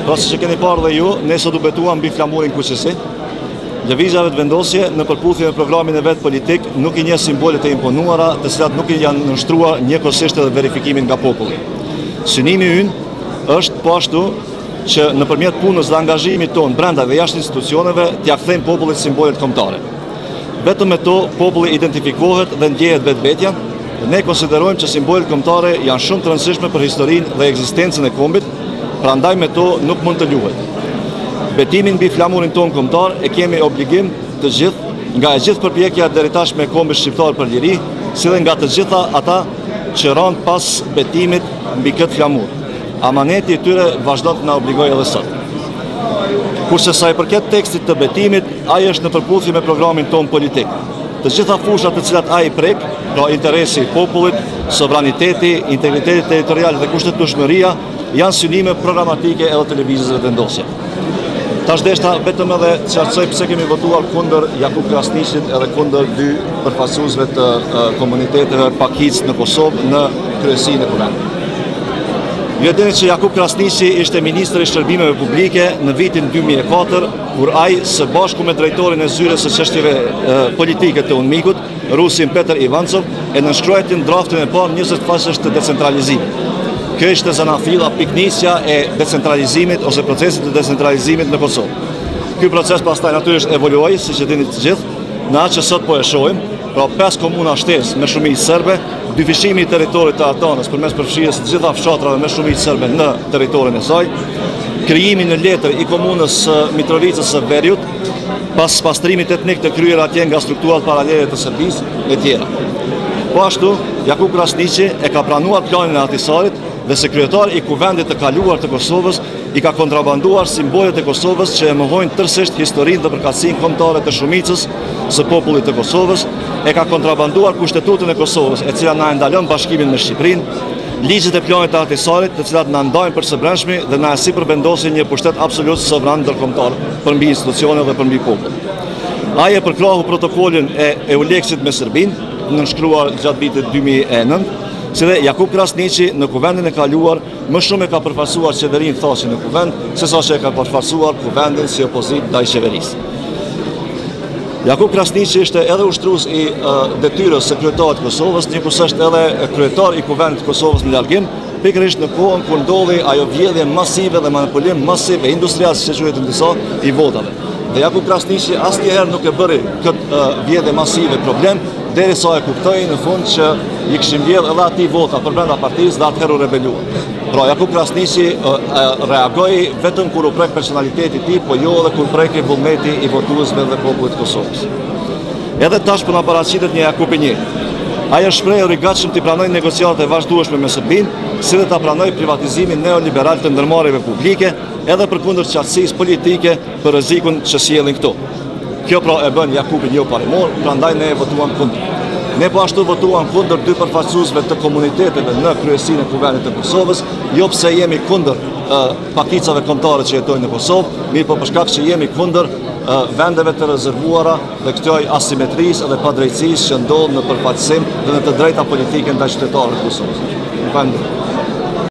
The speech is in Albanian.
Pra si që keni parë dhe ju, ne sot u betuam mbi flamurin kuqësi. Lëvizjave të vendosje në përputhje me programin e vet politik nuk i njeh simbolet e imponuara, të cilat nuk i janë nështruar njëkohësisht edhe verifikimin nga populli. Synimi ynë është po ashtu që nëpërmjet punës dhe angazhimit tonë brenda dhe jashtë institucioneve t'ia kthejmë popullit simbolet kombëtare. Vetëm me to populli identifikohet dhe ndjehet vetvetja. Ne konsiderojmë që simbolet kombëtare janë shumë të rëndësishme për historinë dhe ekzistencën e kombit, prandaj me to nuk mund të luhet. Betimin mbi flamurin tonë kombëtar e kemi obligim të gjithë, nga e gjithë përpjekja deri tashme e kombit shqiptar për liri, si dhe nga të gjitha ata që ranë pas betimit mbi këtë flamur. Amaneti i tyre vazhdon të na obligojë edhe sot. Kurse sa i përket tekstit të betimit, ai është në përputhje me programin tonë politik. Të gjitha fushat të cilat ai prek, pra interesi i popullit, sovraniteti, integriteti territorial dhe kushtetueshmëria, janë synime programatike edhe të lëvizjes së vendosje. Tash deshta vetëm edhe të qartësoj pse kemi votuar kundër Jakub Krasniqit edhe kundër dy përfaqësuesve të komuniteteve pakic në Kosovë në kryesinë e kuvendit. Ju e dini që Jakub Krasniqi ishte ministri i shërbimeve publike në vitin 2004, kur ai së bashku me drejtorin e zyres së çështjeve politike të UNMIK-ut, rusin Petar Ivancov, e nënshkruajtën draftin e parë 20 faqesh të decentralizimit. Kjo ishte zanafilla, piknisja e decentralizimit ose procesit të decentralizimit në Kosovë. Ky proces pastaj natyrisht evoluoi, siç e dini të gjithë, në atë që sot po e shohim, pra 5 komuna shtesë me shumicë serbe, dyfishimi i territorit të Atanës përmes përfshirjes të gjitha fshatrave me shumicë serbe në territorin e saj, krijimi në letër i komunës Mitrovicës së Veriut, pas pastrimit etnik të kryer atje nga strukturat paralele të Serbisë e tjera. Po ashtu, Jakub Krasniqi e ka pranuar planin e Ahtisarit dhe se kryetar i kuvendit të kaluar të Kosovës i ka kontrabanduar simbolet e Kosovës që e mohojnë tërësisht historinë dhe përkatësinë kombëtare të shumicës së popullit të Kosovës, e ka kontrabanduar kushtetutën e Kosovës, e cila na e ndalon bashkimin me Shqipërinë, ligjet e planit të Ahtisarit, të cilat na ndajnë për së brendshmi dhe na sipërvendosin një pushtet absolut sovran ndërkombëtar përmbi institucionet dhe përmbi popull. Ai e përkrahu protokollin e EULEX-it me Serbinë, nënshkruar gjatë vitit 2009, si dhe Jakub Krasniqi në kuvendin e kaluar më shumë e ka përfaqësuar qeverinë thashe në kuvend, sesa që e ka përfaqësuar kuvendin si opozit ndaj qeverisë. Jakub Krasniqi ishte edhe ushtrues i detyrës së kryetarit të Kosovës, njëkohësisht është edhe kryetar i kuvendit të Kosovës në largim, pikërisht në kohën kur ndodhi ajo vjedhje masive dhe manipulim masiv e industrial, siç quhet në disa, i votave. Dhe Jakub Krasniqi asnjëherë nuk e bëri këtë vjedhje masive problem, derisa e kuptoi në fund që i kishin vjedhur edhe atij vota për brenda partisë dhe atëherë u rebeluan. Pra Jakub Krasniqi reagoi vetëm kur u prek personaliteti i tij, po jo edhe kur preki vullneti i votuesve dhe popullit të Kosovës. Edhe tash po na paraqitet një Jakub i njëjtë. Ai është shprehur i gatshëm të pranojë negociatat e vazhdueshme me Serbinë, si dhe ta pranojë privatizimin neoliberal të ndërmarrjeve publike, edhe përkundër qartësisë politike për rrezikun që sjellin këto. Kjo pra e bën Jakubin jo parimor, prandaj ne e votuam kundër. Ne po ashtu votuam kundër dy përfaqësuesve të komuniteteve në kryesinë e kuvendit të Kosovës, jo pse jemi kundër pakicave kombëtare që jetojnë në Kosovë, mirë po për shkak që jemi kundër vendeve të rezervuara dhe këtij asimetrisë dhe padrejtësisë që ndodh në përfaqësim dhe në të drejta politike ndaj qytetarëve të Kosovës.